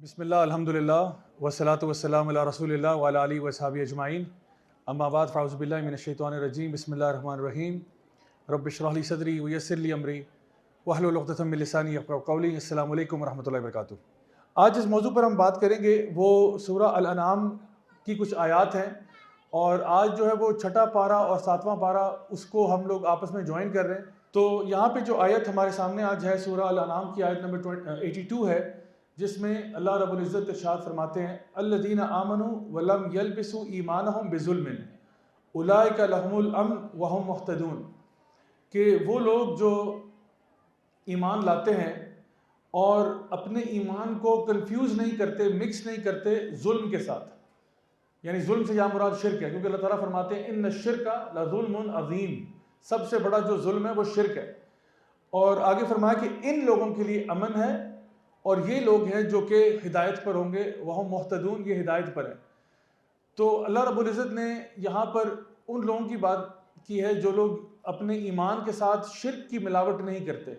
बिस्मिल्लाह अल्हम्दुलिल्लाह वस्सलातु वस्सलामु अला रसूलिल्लाह व अला आलिहि व अस्हाबिहि अजमाइन अम्मा बाद फ़अऊज़ु बिल्लाहि मिनश शैतानिर रजीम बिस्मिल्लाहिर रहमानिर रहीम रब्बि इश्रह ली सदरी व यस्सिर ली अमरी वहलुल उक़दतम मिन लिसानी यफ़क़हू क़ौली। अस्सलामु अलैकुम व रहमतुल्लाहि व बरकातुहू। आज इस मौजू पर हम बात करेंगे वो सूरह अल-अनआम की कुछ आयात हैं और आज जो है वो छठा पारा और सातवां पारा उसको हम लोग आपस में ज्वाइन कर रहे हैं। तो यहाँ पे जो आयत हमारे सामने आज है सूरह अल-अनआम की आयत नंबर 82 है, जिसमें अल्लाह रब्बुल इज़्ज़त इरशाद फरमाते हैं अल्लज़ीना आमनू व लम यल्बिसू ईमानहुम बिज़ुल्मिन उलाइका लहुमुल अम्न व हुम मुहतदून, कि वो लोग जो ईमान लाते हैं और अपने ईमान को कंफ्यूज नहीं करते, मिक्स नहीं करते जुल्म के साथ। यानी जुल्म से यहाँ मुराद शिर्क है, क्योंकि अल्लाह ताला फरमाते हैं इन्न शिर्का लज़ुल्मुन अज़ीम, सबसे बड़ा जो जुल्म है वो शिर्क है। और आगे फरमाया कि इन लोगों के लिए अमन है और ये लोग हैं जो कि हिदायत पर होंगे, वह मुहतदून, ये हिदायत पर है। तो अल्लाह रब्बुल इज़्ज़त ने यहाँ पर उन लोगों की बात की है जो लोग अपने ईमान के साथ शिर्क की मिलावट नहीं करते।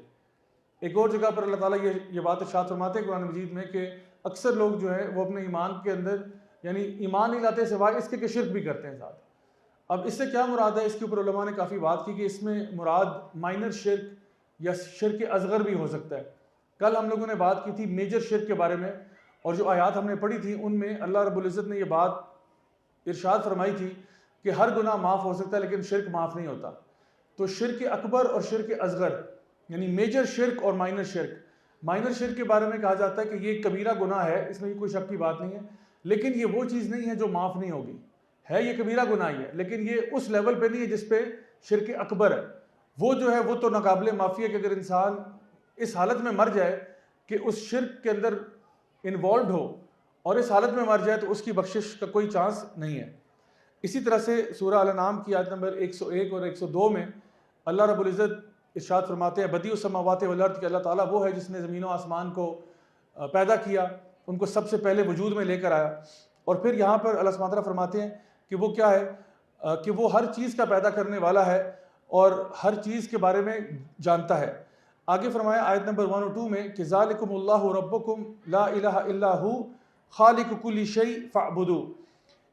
एक और जगह पर अल्लाह ताला ये बात इरशाद फरमाते हैं कुरान मजीद में कि अक्सर लोग जो है वो अपने ईमान के अंदर यानी ईमान नहीं लाते सिवाय इसके कि शिर्क भी करते हैं साथ। अब इससे क्या मुराद है, इसके ऊपर उलमा ने काफ़ी बात की कि इसमें मुराद माइनर शिर्क या शिर्क असगर भी हो सकता है। कल हम लोगों ने बात की थी मेजर शिर्क के बारे में, और जो आयात हमने पढ़ी थी उनमें अल्लाह रब्बुल इज़्ज़त ने ये बात इरशाद फरमाई थी कि हर गुनाह माफ़ हो सकता है लेकिन शिर्क माफ़ नहीं होता। तो शिर्क अकबर और शिर्क असगर यानी मेजर शिर्क और माइनर शिर्क, माइनर शिर्क के बारे में कहा जाता है कि ये कबीरा गुनाह है, इसमें कोई शक की बात नहीं है, लेकिन ये वो चीज़ नहीं है जो माफ़ नहीं होगी। है ये कबीरा गुनाह ही है, लेकिन ये उस लेवल पे नहीं है जिस पे शिर्क अकबर है। वो जो है वो तो नाकाबिले माफ़ी है कि अगर इंसान इस हालत में मर जाए कि उस शिर्क के अंदर इन्वॉल्व हो और इस हालत में मर जाए तो उसकी बख्शिश का कोई चांस नहीं है। इसी तरह से सूरह अल-अनआम की आयत नंबर 101 और 102 में अल्लाह रब्बुल इज़्ज़त इरशाद फरमाते हैं बदीउस समावाति वल अर्द, कि अल्लाह ताला वो है जिसने ज़मीन व आसमान को पैदा किया, उनको सबसे पहले वजूद में लेकर आया। और फिर यहाँ पर अल्लाह सुब्हानहू व तआला फरमाते हैं कि वो क्या है, कि वो हर चीज़ का पैदा करने वाला है और हर चीज़ के बारे में जानता है। आगे फरमाया आयत नंबर 102 में कि ज़ालिकुमुल्लाहु रब्बुकुम ला इलाहा इल्ला हु खालिकु कुल्लि शै फ़अबुदू,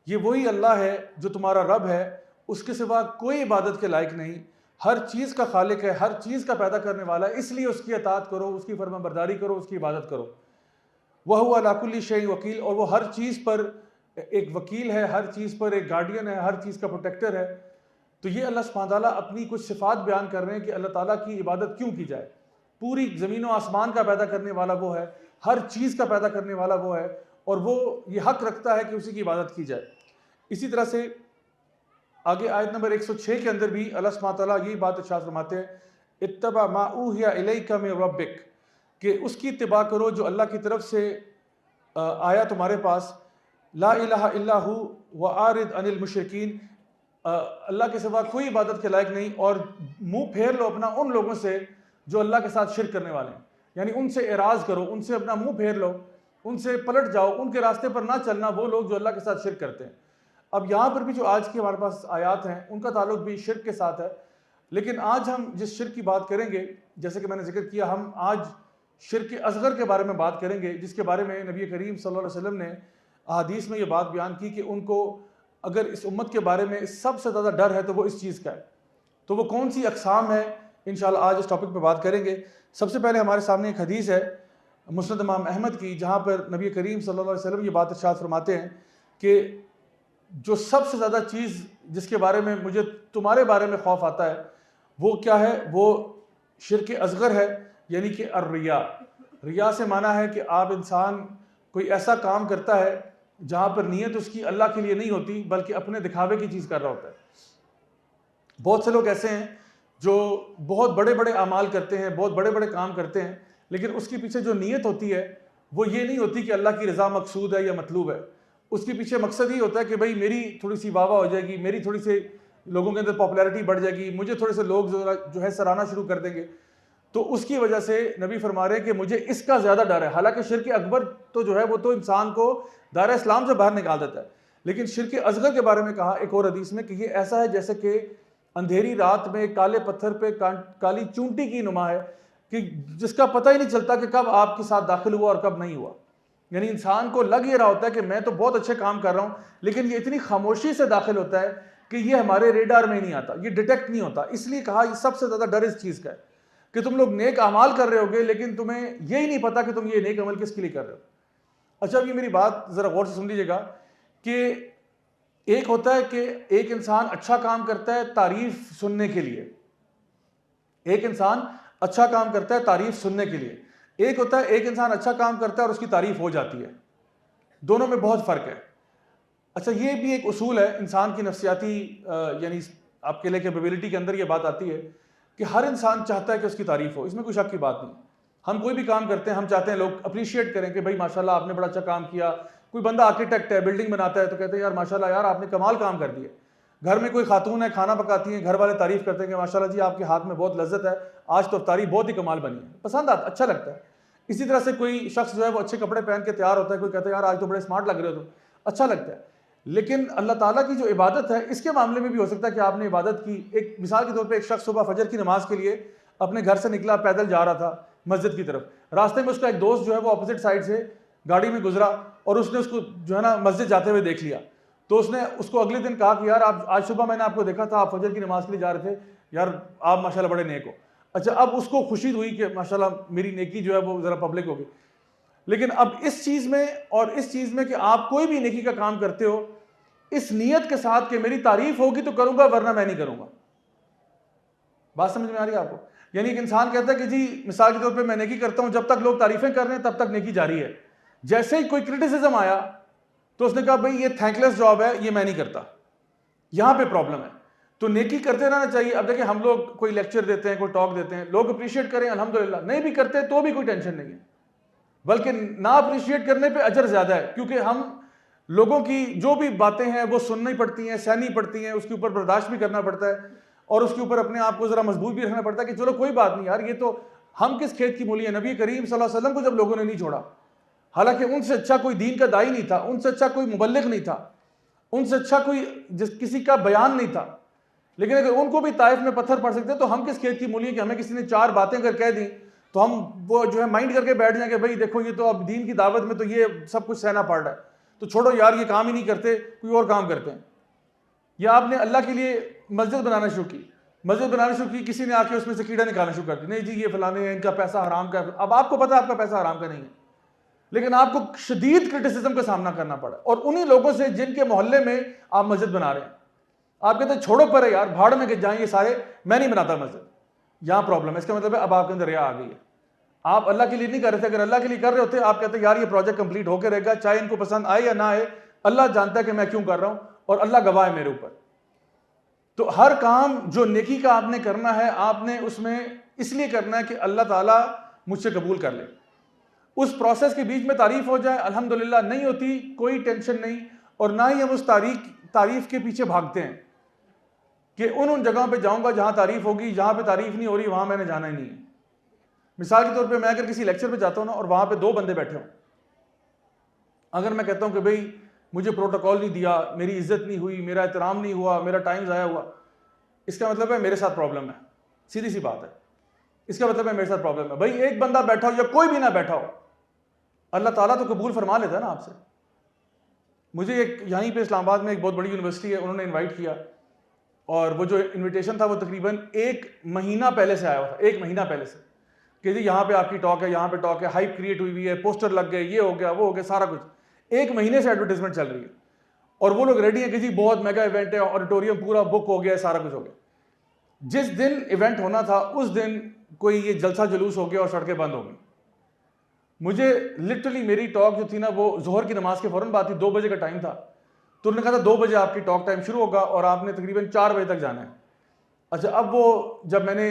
ये वही अल्लाह है जो तुम्हारा रब है, उसके सिवा कोई इबादत के लायक नहीं, हर चीज़ का खालिक है, हर चीज़ का पैदा करने वाला है, इसलिए उसकी अताअत करो, उसकी फरमाबरदारी करो, उसकी इबादत करो। वह हुवा अला कुल्लि शै वकील, और वो हर चीज़ पर एक वकील है, हर चीज़ पर एक गार्डियन है, हर चीज़ का प्रोटेक्टर है। तो ये अल्लाह सुब्हानहू व तआला अपनी कुछ सिफ़ात बयान कर रहे हैं कि अल्लाह ताला की इबादत क्यों की जाए। पूरी ज़मीन व आसमान का पैदा करने वाला वो है, हर चीज़ का पैदा करने वाला वो है, और वो ये हक़ रखता है कि उसी की इबादत की जाए। इसी तरह से आगे आयत नंबर 106 के अंदर भी अल्लाह सुब्हानहू व तआला यही बात इरशाद फरमाते हैं इत्तबा मा ऊहिया इलैका मिन रब्बिक, कि उसकी इत्तिबा करो जो अल्लाह की तरफ से आया तुम्हारे पास। ला इलाहा इल्ला हु व आरिद अनिल मुशरिकीन, अल्लाह के सिवा कोई इबादत के लायक नहीं, और मुंह फेर लो अपना उन लोगों से जो अल्लाह के साथ शिर्क करने वाले हैं। यानी उनसे एराज़ करो, उनसे अपना मुंह फेर लो, उनसे पलट जाओ, उनके रास्ते पर ना चलना, वो लोग जो अल्लाह के साथ शिर्क करते हैं। अब यहाँ पर भी जो आज की हमारे पास आयात हैं उनका ताल्लुक भी शिर्क के साथ है, लेकिन आज हम जिस शिर्क की बात करेंगे, जैसे कि मैंने जिक्र किया, हम आज शिर्क असगर के बारे में बात करेंगे, जिसके बारे में नबी करीम सल्लल्लाहु अलैहि वसल्लम ने अहादीस में ये बात बयान की कि उनको अगर इस उम्मत के बारे में सबसे ज़्यादा डर है तो वो इस चीज़ का है। तो वो कौन सी अक़साम है, इंशाअल्लाह आज इस टॉपिक पर बात करेंगे। सबसे पहले हमारे सामने एक हदीस है मुस्नद इमाम अहमद की, जहाँ पर नबी करीम सल्लल्लाहु अलैहि वसल्लम ये बात इरशाद फरमाते हैं कि जो सबसे ज़्यादा चीज़ जिसके बारे में मुझे तुम्हारे बारे में खौफ आता है वो क्या है, वो शिर्क असगर है, यानी कि अर्रिया। रिया से माना है कि आप इंसान कोई ऐसा काम करता है जहाँ पर नीयत उसकी अल्लाह के लिए नहीं होती बल्कि अपने दिखावे की चीज़ कर रहा होता है। बहुत से लोग ऐसे हैं जो बहुत बड़े बड़े अमाल करते हैं, बहुत बड़े बड़े काम करते हैं, लेकिन उसके पीछे जो नीयत होती है वो ये नहीं होती कि अल्लाह की रज़ा मकसूद है या मतलूब है। उसके पीछे मकसद ही होता है कि भाई मेरी थोड़ी सी वाह वाह हो जाएगी, मेरी थोड़ी से लोगों के अंदर पॉपुलैरिटी बढ़ जाएगी, मुझे थोड़े से लोग जो है सराहना शुरू कर देंगे। तो उसकी वजह से नबी फरमा रहे हैं कि मुझे इसका ज़्यादा डर है। हालांकि शिर्क अकबर तो जो है वो तो इंसान को दायरा इस्लाम से बाहर निकाल देता है, लेकिन शिर्क असगर के बारे में कहा एक और हदीस में कि ये ऐसा है जैसे कि अंधेरी रात में काले पत्थर पे काली चूंटी की नुमा है, कि जिसका पता ही नहीं चलता कि कब आपके साथ दाखिल हुआ और कब नहीं हुआ। यानी इंसान को लग ये रहा होता है कि मैं तो बहुत अच्छे काम कर रहा हूं, लेकिन ये इतनी खामोशी से दाखिल होता है कि ये हमारे रेडार में नहीं आता, ये डिटेक्ट नहीं होता। इसलिए कहा ये सबसे ज़्यादा डर इस चीज़ का है कि तुम लोग नेक अमाल कर रहे होगे, लेकिन तुम्हें यही नहीं पता कि तुम ये नेक अमल किसके लिए कर रहे हो। अच्छा, अब ये मेरी बात ज़रा गौर से सुन लीजिएगा कि एक होता है कि एक इंसान अच्छा काम करता है तारीफ सुनने के लिए, एक इंसान अच्छा काम करता है तारीफ सुनने के लिए, एक होता है एक इंसान अच्छा काम करता है और उसकी तारीफ हो जाती है। दोनों में बहुत फ़र्क है। अच्छा, ये भी एक उसूल है इंसान की नफ्सियाती यानी आपके लिए कैपेबिलिटी के अंदर ये बात आती है कि हर इंसान चाहता है कि उसकी तारीफ हो, इसमें कोई शक की बात नहीं। हम कोई भी काम करते हैं, हम चाहते हैं लोग अप्रिशिएट करें कि भाई माशाल्लाह आपने बड़ा अच्छा काम किया। कोई बंदा आर्किटेक्ट है, बिल्डिंग बनाता है, तो कहते हैं यार माशाल्लाह यार आपने कमाल काम कर दिया। घर में कोई खातून है, खाना पकाती है, घर वाले तारीफ करते हैं कि माशाल्लाह जी आपके हाथ में बहुत लज्जत है, आज तो अफ्तारी बहुत ही कमाल बनी है, पसंद आता, अच्छा लगता है। इसी तरह से कोई शख्स जो है वो अच्छे कपड़े पहन के तैयार होता है, कोई कहता है यार आज तो बड़े स्मार्ट लग रहे हो, तो अच्छा लगता है। लेकिन अल्लाह ताला की जो इबादत है, इसके मामले में भी हो सकता है कि आपने इबादत की। एक मिसाल के तौर पे एक शख्स सुबह फजर की नमाज के लिए अपने घर से निकला, पैदल जा रहा था मस्जिद की तरफ। रास्ते में उसका एक दोस्त जो है वो अपोजिट साइड से गाड़ी में गुजरा और उसने उसको जो है ना मस्जिद जाते हुए देख लिया। तो उसने उसको अगले दिन कहा कि यार आप आज सुबह मैंने आपको देखा था, आप फजर की नमाज के लिए जा रहे थे, यार आप माशाल्लाह बड़े नेक हो। अच्छा, अब उसको खुशी हुई कि माशाल्लाह मेरी नेकी जो है वो ज़रा पब्लिक हो गई। लेकिन अब इस चीज़ में और इस चीज़ में कि आप कोई भी नेकी का काम करते हो इस नीयत के साथ कि मेरी तारीफ होगी तो करूंगा वरना मैं नहीं करूंगा। बात समझ में आ रही है आपको? यानी एक इंसान कहता है कि जी मिसाल के तौर पे मैं नेकी करता हूं, जब तक लोग तारीफें कर रहे हैं तब तक नेकी जारी है। जैसे ही कोई क्रिटिसिज्म आया तो उसने कहा भाई ये थैंकलेस जॉब है, ये मैं नहीं करता। यहां पे प्रॉब्लम है। तो नेकी करते रहना चाहिए। अब देखिए हम लोग कोई लेक्चर देते हैं, कोई टॉक देते हैं, लोग अप्रिशिएट करें अल्हम्दुलिल्लाह, नहीं भी करते तो भी कोई टेंशन नहीं है, बल्कि ना अप्रिशिएट करने पे अजर ज्यादा है, क्योंकि हम लोगों की जो भी बातें हैं वो सुननी पड़ती हैं, सहनी पड़ती हैं, उसके ऊपर बर्दाश्त भी करना पड़ता है और उसके ऊपर अपने आप को जरा मजबूत भी रखना पड़ता है कि चलो कोई बात नहीं यार, ये तो हम किस खेत की मूली है। नबी करीम सल्लल्लाहु अलैहि वसल्लम को जब लोगों ने नहीं छोड़ा, हालांकि उनसे अच्छा कोई दीन का दाई नहीं था, उनसे अच्छा कोई मुबल्लिग नहीं था, उनसे अच्छा कोई किसी का बयान नहीं था, लेकिन अगर उनको भी ताइफ में पत्थर पड़ सकते तो हम किस खेत की मूली है कि हमें किसी ने चार बातें अगर कह दी तो हम वो जो है माइंड करके बैठ जाएंगे भाई देखो ये तो अब दीन की दावत में तो ये सब कुछ सहना पड़ रहा है, तो छोड़ो यार ये काम ही नहीं करते, कोई और काम करते हैं। या आपने अल्लाह के लिए मस्जिद बनाना शुरू की, मस्जिद बनाना शुरू की, किसी ने आके उसमें से कीड़ा निकालना शुरू कर दिया, नहीं जी ये फलाने हैं, इनका पैसा हराम का है। अब आपको पता है आपका पैसा हराम का नहीं है, लेकिन आपको शदीद क्रिटिसिज्म का सामना करना पड़ा और उन्हीं लोगों से जिनके मोहल्ले में आप मस्जिद बना रहे हैं। आप कहते हैं छोड़ो पर है यार, भाड़ में जाएंगे सारे, मैं नहीं बनाता मस्जिद। यहां प्रॉब्लम है। इसका मतलब है अब आपके अंदर रिया आ गई है। आप अल्लाह के लिए नहीं कर रहे थे, अगर अल्लाह के लिए कर रहे होते आप कहते यार ये प्रोजेक्ट कंप्लीट होकर रहेगा, चाहे इनको पसंद आए या ना आए, अल्लाह जानता है कि मैं क्यों कर रहा हूं और अल्लाह गवाह है मेरे ऊपर। तो हर काम जो नेकी का आपने करना है, आपने उसमें इसलिए करना है कि अल्लाह ताला मुझसे कबूल कर ले। उस प्रोसेस के बीच में तारीफ हो जाए अल्हम्दुलिल्लाह, नहीं होती कोई टेंशन नहीं, और ना ही हम उस तारीफ के पीछे भागते हैं कि उन जगहों पे जाऊंगा जहां तारीफ होगी, जहां पे तारीफ नहीं हो रही वहां मैंने जाना ही नहीं है। मिसाल के तौर पे मैं अगर किसी लेक्चर पे जाता हूं ना और वहां पे दो बंदे बैठे हों, अगर मैं कहता हूं कि भाई मुझे प्रोटोकॉल नहीं दिया, मेरी इज्जत नहीं हुई, मेरा एहतराम नहीं हुआ, मेरा टाइम ज़ाया हुआ, इसका मतलब है मेरे साथ प्रॉब्लम है। सीधी सी बात है, इसका मतलब है मेरे साथ प्रॉब्लम है। भाई एक बंदा बैठा हो या कोई भी ना बैठा हो, अल्लाह ताला तो कबूल फरमा लेता है ना आपसे। मुझे एक यहीं पे इस्लामाबाद में एक बहुत बड़ी यूनिवर्सिटी है, उन्होंने इन्वाइट किया और वो जो इन्विटेशन था वो तकरीबन 1 महीना पहले से आया हुआ था, 1 महीना पहले से, कि जी यहाँ पे आपकी टॉक है, यहाँ पे टॉक है, हाइप क्रिएट हुई है, पोस्टर लग गए, ये हो गया वो हो गया, सारा कुछ 1 महीने से एडवर्टाइजमेंट चल रही है और वो लोग रेडी है कि जी बहुत मेगा इवेंट है, ऑडिटोरियम पूरा बुक हो गया, सारा कुछ हो गया। जिस दिन इवेंट होना था उस दिन कोई ये जलसा जुलूस हो गया और सड़कें बंद हो गई। मुझे लिटरली मेरी टॉक जो थी ना वो जोहर की नमाज के फौरन बाद थी, 2 बजे का टाइम था, तो उन्होंने कहा था 2 बजे आपकी टॉक टाइम शुरू होगा और आपने तकरीबन 4 बजे तक जाना है। अच्छा, अब वो जब मैंने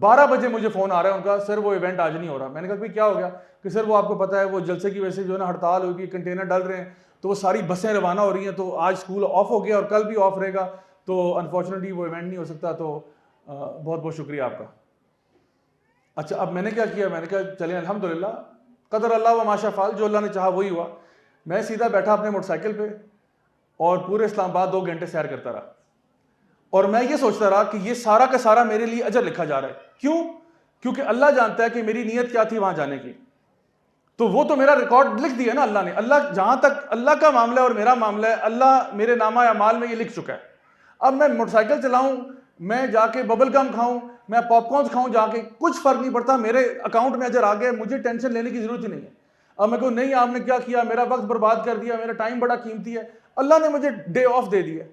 12 बजे मुझे फ़ोन आ रहा है उनका, सर वो इवेंट आज नहीं हो रहा। मैंने कहा भाई क्या हो गया? कि सर वो आपको पता है वो जलसे की वजह से जो है ना हड़ताल हुई, कंटेनर डल रहे हैं, तो वो सारी बसें रवाना हो रही हैं, तो आज स्कूल ऑफ हो गया और कल भी ऑफ रहेगा, तो अनफॉर्चुनेटली वो इवेंट नहीं हो सकता। तो बहुत बहुत शुक्रिया आपका। अच्छा, अब मैंने क्या किया, मैंने कहा चलें अल्हम्दुलिल्लाह, कदर अल्लाह व माशा फ़ाल, जो अल्लाह ने चाहा वही हुआ। मैं सीधा बैठा अपने मोटरसाइकिल पे और पूरे इस्लामाबाद 2 घंटे सैर करता रहा और मैं ये सोचता रहा कि ये सारा का सारा मेरे लिए अजर लिखा जा रहा है। क्यों? क्योंकि अल्लाह जानता है कि मेरी नीयत क्या थी वहां जाने की। तो वो तो मेरा रिकॉर्ड लिख दिया ना अल्लाह ने। अल्लाह, जहां तक अल्लाह का मामला है और मेरा मामला है, अल्लाह मेरे नामा या माल में ये लिख चुका है। अब मैं मोटरसाइकिल चलाऊं, मैं जाके बबल गम खाऊं, मैं पॉपकॉर्न खाऊं जाके, कुछ फर्क नहीं पड़ता, मेरे अकाउंट में अजर आ गया, मुझे टेंशन लेने की जरूरत ही नहीं है। अब मैं कहूँ नहीं आपने क्या किया, मेरा वक्त बर्बाद कर दिया, मेरा टाइम बड़ा कीमती है, अल्लाह ने मुझे डे ऑफ दे दिया,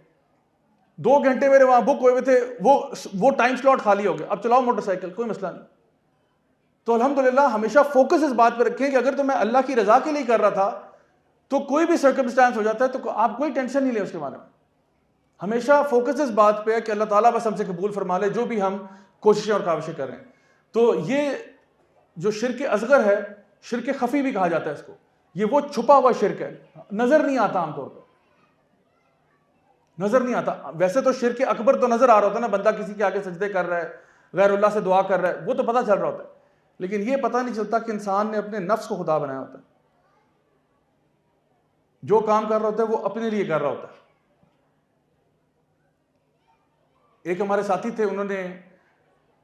2 घंटे मेरे वहां बुक हुए हुए थे, वो टाइम स्लॉट खाली हो गया, अब चलाओ मोटरसाइकिल, कोई मसला नहीं। तो अल्हम्दुलिल्लाह हमेशा फोकस इस बात पर रखें कि अगर तो मैं अल्लाह की रजा के लिए कर रहा था, तो कोई भी सर्कमस्टांस हो जाता है तो आप कोई टेंशन नहीं ले उसके बारे में। हमेशा फोकस इस बात पे है कि अल्लाह ताला बस हमसे कबूल फरमा ले जो भी हम कोशिशें और काविशें कर रहे हैं। तो ये जो शिर्क असगर है, शिर्क खफी भी कहा जाता है इसको, ये वो छुपा हुआ शिर्क है, नजर नहीं आता, आमतौर पर नजर नहीं आता। वैसे तो शिर्क अकबर तो नजर आ रहा होता है ना, बंदा किसी के आगे सजदे कर रहा है, गैरुल्लाह से दुआ कर रहा है, वो तो पता चल रहा होता है, लेकिन ये पता नहीं चलता कि इंसान ने अपने नफ्स को खुदा बनाया होता है। जो काम कर रहा होता है वो अपने लिए कर रहा होता है। एक हमारे साथी थे, उन्होंने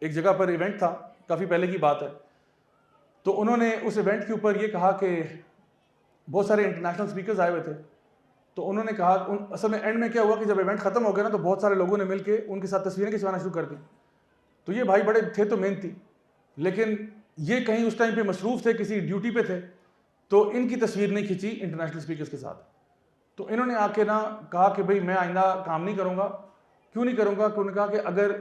एक जगह पर इवेंट था, काफ़ी पहले की बात है, तो उन्होंने उस इवेंट के ऊपर ये कहा कि बहुत सारे इंटरनेशनल स्पीकर्स आए हुए थे, तो उन्होंने कहा, असल में एंड में क्या हुआ कि जब इवेंट ख़त्म हो गया ना, तो बहुत सारे लोगों ने मिलकर उनके साथ तस्वीरें खिंचवाना शुरू कर दी। तो ये भाई बड़े थे तो मेहनती, लेकिन ये कहीं उस टाइम पे मसरूफ़ थे, किसी ड्यूटी पे थे, तो इनकी तस्वीर नहीं खींची इंटरनेशनल स्पीकर्स के साथ। तो इन्होंने आके ना कहा कि भाई मैं आइंदा काम नहीं करूँगा। क्यों नहीं करूँगा? उन्होंने कहा कि अगर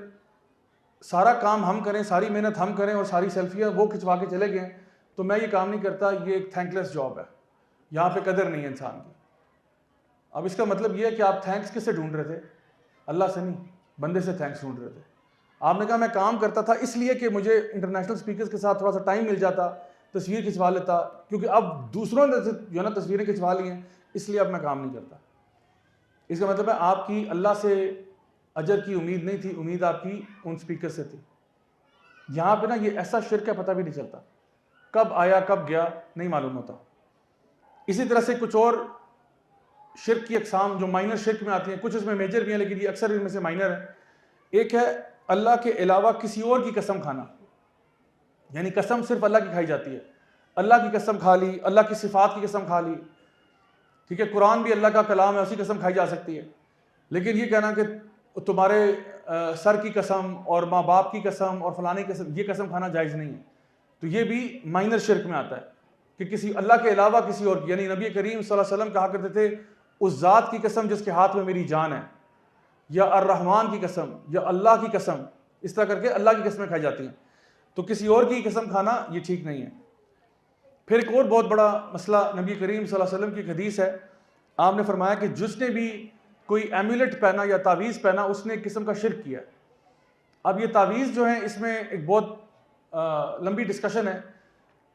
सारा काम हम करें, सारी मेहनत हम करें और सारी सेल्फियाँ वो खिंचवा के चले गए, तो मैं ये काम नहीं करता, ये एक थैंकलेस जॉब है, यहाँ पे कदर नहीं है इंसान की। अब इसका मतलब ये है कि आप थैंक्स किससे ढूंढ रहे थे? अल्लाह से नहीं, बंदे से थैंक्स ढूंढ रहे थे। आपने कहा मैं काम करता था इसलिए कि मुझे इंटरनेशनल स्पीकर्स के साथ थोड़ा सा टाइम मिल जाता, तस्वीर खिंचवा लेता, क्योंकि अब दूसरों ने जो है ना तस्वीरें खिंचवा ली हैं, इसलिए अब मैं काम नहीं करता। इसका मतलब है आपकी अल्लाह से अजर की उम्मीद नहीं थी, उम्मीद आपकी उन स्पीकर से थी। यहाँ पे ना ये ऐसा शिर्क है, पता भी नहीं चलता, कब आया कब गया नहीं मालूम होता। इसी तरह से कुछ और शिर्क की अकसाम जो माइनर शिर्क में आती हैं, कुछ इसमें मेजर भी हैं, लेकिन ये अक्सर इनमें से माइनर है। एक है अल्लाह के अलावा किसी और की कसम खाना, यानी कसम सिर्फ अल्लाह की खाई जाती है, अल्लाह की कसम खा ली, अल्लाह की सिफात की कसम खा ली, ठीक है, कुरान भी अल्लाह का कलाम है, उसी कसम खाई जा सकती है, लेकिन ये कहना कि तुम्हारे सर की कसम और माँ बाप की कसम और फलाने की कसम, ये कसम खाना जायज़ नहीं है। तो ये भी माइनर शिर्क में आता है कि किसी अल्लाह के अलावा किसी और की, यानी नबी करीम सल्लल्लाहु अलैहि वसल्लम कहा करते थे, उस ज़ात की कसम जिसके हाथ में मेरी जान है, या अर्रहमान की कसम, या अल्लाह की कसम, इस तरह करके अल्लाह की कसमें खाई जाती हैं। तो किसी और की कसम खाना ये ठीक नहीं है। फिर एक और बहुत बड़ा मसला, नबी करीम सल्लल्लाहु अलैहि वसल्लम की एक हदीस है, आपने फरमाया कि जिसने भी कोई एम्यूलेट पहना या तावीज़ पहना, उसने एक किस्म का शिर्क किया। अब ये तावीज़ जो है, इसमें एक बहुत लंबी डिस्कशन है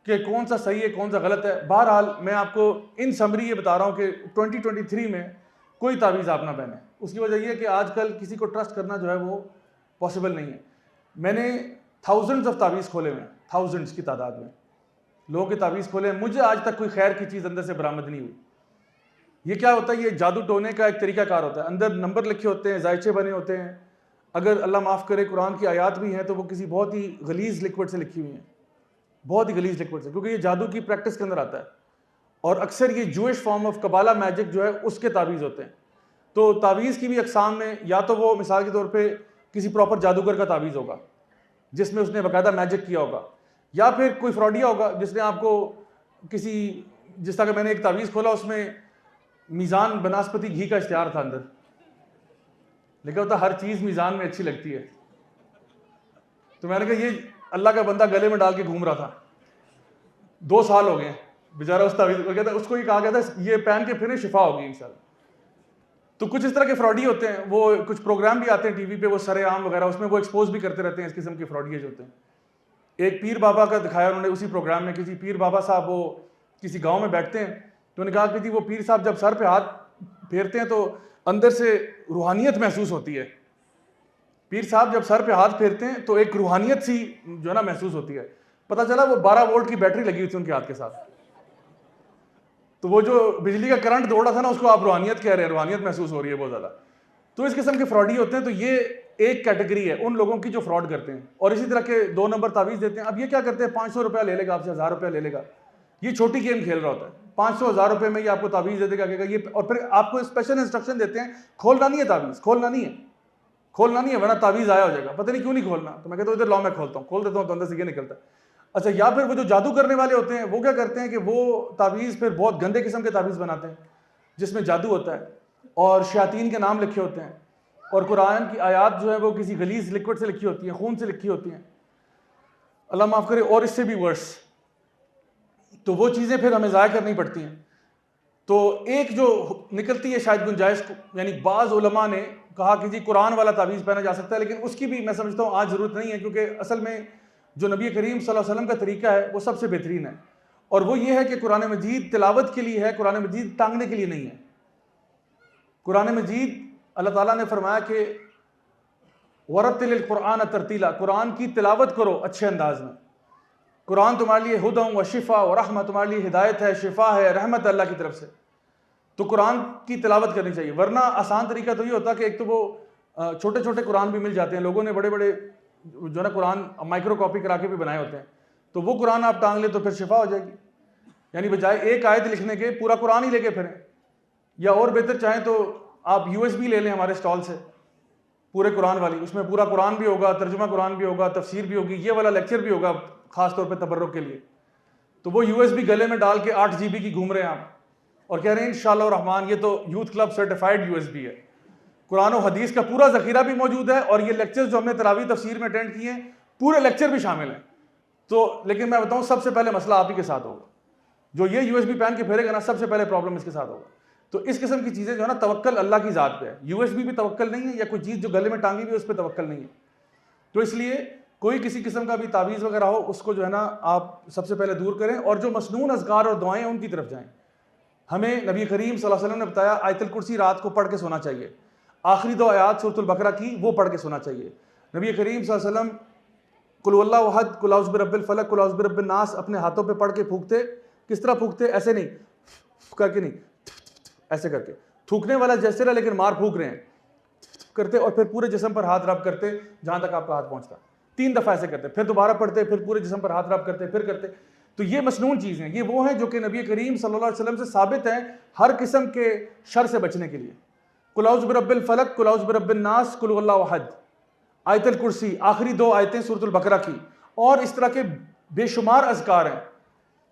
कि कौन सा सही है कौन सा गलत है। बहरहाल मैं आपको इन समरी ये बता रहा हूँ कि 2023 में कोई तावीज़ आप ना पहने। उसकी वजह यह है कि आजकल किसी को ट्रस्ट करना जो है वो पॉसिबल नहीं है। मैंने थाउजेंड्स ऑफ तावीज़ खोले हुए हैं, थाउजेंड्स की तादाद में लोगों के तावीज़ खोले हैं, मुझे आज तक कोई खैर की चीज़ अंदर से बरामद नहीं हुई। ये क्या होता है? ये जादू टोने का एक तरीकाकार होता है। अंदर नंबर लिखे होते हैं, जायचे बने होते हैं, अगर अल्लाह माफ़ करे कुरान की आयात भी हैं तो वो किसी बहुत ही गलीज़ लिक्विड से लिखी हुई हैं, बहुत ही गलीज़ लिक्विड से, क्योंकि ये जादू की प्रैक्टिस के अंदर आता है। और अक्सर ये जूइश फॉर्म ऑफ कबाला मैजिक जो है उसके तावीज़ होते हैं। तो तावीज़ की भी अकसाम में, या तो वो मिसाल के तौर पर किसी प्रॉपर जादूगर का तावीज़ होगा जिसमें उसने बाकायदा मैजिक किया होगा, या फिर कोई फ्रॉडिया होगा जिसने आपको किसी, जिस तरह मैंने एक तावीज़ खोला उसमें मीज़ान बनास्पति घी का इश्तिहार था अंदर, लिखा होता हर चीज़ मीज़ान में अच्छी लगती है। तो मैंने कहा ये अल्लाह का बंदा गले में डाल के घूम रहा था, 2 साल हो गए बेचारा उस तावीज़ को, कहता उसको ये कहा गया था ये पहन के फिर शिफा होगी इंशाल्लाह। तो कुछ इस तरह के फ्रॉडी होते हैं, वो कुछ प्रोग्राम भी आते हैं टीवी पे, वो सरेआम वगैरह, उसमें वो एक्सपोज भी करते रहते हैं इस किस्म के फ्रॉडिये जो होते हैं। एक पीर बाबा का दिखाया उन्होंने उसी प्रोग्राम में, किसी पीर बाबा साहब वो किसी गाँव में बैठते हैं, तो उन्होंने कहा कि जी वो पीर साहब जब सर पे हाथ फेरते हैं तो अंदर से रूहानियत महसूस होती है। पीर साहब जब सर पे हाथ फेरते हैं तो एक रूहानियत सी जो है ना महसूस होती है। पता चला वो 12 वोल्ट की बैटरी लगी हुई थी उनके हाथ के साथ, तो वो जो बिजली का करंट दौड़ रहा था ना उसको आप रूहानियत कह रहे हैं, रूहानियत महसूस हो रही है बहुत ज़्यादा। तो इस किस्म के फ्रॉडी होते हैं। तो ये एक कैटेगरी है उन लोगों की जो फ्रॉड करते हैं, और इसी तरह के 2 नंबर तावीज़ देते हैं। अब ये क्या करते हैं, 500 रुपया ले लेगा आपसे, 1000 रुपया ले लेगा, ये छोटी गेम खेल रहा होता है, 500-1000 रुपए में ये आपको तावीज़ दे देगा, कहेगा ये, और फिर आपको स्पेशल इंस्ट्रक्शन देते हैं, खोलना नहीं है तावीज़, खोलना नहीं है, खोलना नहीं है, वरना तावीज़ आया हो जाएगा। पता नहीं क्यों नहीं खोलना, तो मैं कहता हूँ इधर लाओ मैं खोलता हूँ, खोल देता हूँ तो अंदर से ये निकलता है। अच्छा, या फिर वो जो जादू करने वाले होते हैं वो क्या करते हैं कि वो तावीज़ फिर बहुत गंदे किस्म के तावीज़ बनाते हैं जिसमें जादू होता है और शयातीन के नाम लिखे होते हैं और कुरान की आयात जो है वो किसी गलीज लिक्विड से लिखी होती हैं, खून से लिखी होती हैं, अल्लाह माफ़ करे, और इससे भी वर्स। तो वो चीज़ें फिर हमें ज़ाया करनी पड़ती हैं। तो एक जो निकलती है शायद गुंजाइश, यानी बाज़ उलमा ने कहा कि जी कुरान वाला तावीज़ पहना जा सकता है, लेकिन उसकी भी मैं समझता हूँ आज ज़रूरत नहीं है, क्योंकि असल में जो नबी करीम सल्लल्लाहु अलैहि वसल्लम का तरीका है वो सबसे बेहतरीन है, और वो ये है कि कुरान मजीद तिलावत के लिए है, कुरान मजीद टांगने के लिए नहीं है। कुरान मजीद अल्लाह ताला ने फरमाया कि वरतिल कुरान तरतीला, कुरान की तिलावत करो अच्छे अंदाज में। कुरान तुम्हारे लिए हुदा व शिफा व रहमत, तुम्हारे लिए हिदायत है, शिफा है, रहमत अल्लाह की तरफ से। तो कुरान की तिलावत करनी चाहिए, वरना आसान तरीका तो ये होता कि एक तो वो छोटे छोटे कुरान भी मिल जाते हैं, लोगों ने बड़े बड़े जो है ना कुरान माइक्रो कॉपी करा के भी बनाए होते हैं, तो वो कुरान आप टांग ले तो फिर शिफा हो जाएगी। यानी बजाय एक आयत लिखने के पूरा कुरान ही लेके फिरें, या और बेहतर चाहें तो आप USB ले लें हमारे स्टॉल से, पूरे कुरान वाली, उसमें पूरा कुरान भी होगा, तर्जुमा कुरान भी होगा, तफसीर भी होगी, ये वाला लेक्चर भी होगा खास तौर पे तबर्रुक के लिए। तो वो USB गले में डाल के 8 GB की घूम रहे हैं आप और कह रहे हैं इंशाअल्लाह रहमान ये तो यूथ क्लब सर्टिफाइड USB है। कुरान और हदीस का पूरा ज़ख़ीरा भी मौजूद है और ये लेक्चर जो हमने तरावी तफसीर में अटेंड किए हैं पूरे लेक्चर भी शामिल हैं। तो लेकिन मैं बताऊँ सबसे पहले मसला आप ही के साथ होगा, जो ये USB पहन के फेरेगा ना, सबसे पहले प्रॉब्लम इसके साथ होगा। तो इस किस्म की चीज़ें जो है ना, तवक्कल अल्लाह की ज़ात पे है, USB भी तवक्कल नहीं है, या कोई चीज़ जो गले में टांगी हुई है उस पर तवक्कल नहीं है। तो इसलिए कोई किसी किस्म का भी तावीज़ वगैरह हो उसको जो है ना आप सबसे पहले दूर करें, और जो मसनून अज़कार और दुआएं उनकी तरफ जाएं। हमें नबी करीम सल्लल्लाहु अलैहि वसल्लम ने बताया आयतुल कुर्सी रात को पढ़ के सोना चाहिए, आखिरी 2 आयात सूरतुल बकरा की वो पढ़ के सोना चाहिए। नबी करीम सल्लल्लाहु अलैहि वसल्लम कुल हुवल्लाहु अहद, कुल औज़ु बिरब्बिल फलक, कुल औज़ु बिरब्बिन नास अपने हाथों पे पढ़ के फूंकते। किस तरह फूंकते? ऐसे नहीं करके, नहीं ऐसे करके, थूकने वाला जैसे रहा लेकिन मार फूक रहे हैं करते, और फिर पूरे जिस्म पर हाथ रब करते जहां तक आपका हाथ पहुंचता। 3 दफा ऐसे करते, फिर दोबारा पढ़ते, फिर पूरे जिस्म पर हाथ रब करते, फिर करते। तो ये मसनून चीज़ें, ये वो हैं जो कि नबी करीम सल्लल्लाहु अलैहि वसल्लम से साबित हैं हर किस्म के शर से बचने के लिए। कुल औज़ु बिरब्बिल फलक, कुल औज़ु बिरब्बिन नास, कुल हुवल्लाहु अहद, आयतुल कुर्सी, आखिरी 2 आयतें सूरतुल बकरा की, और इस तरह के बेशुमार अज़कार हैं।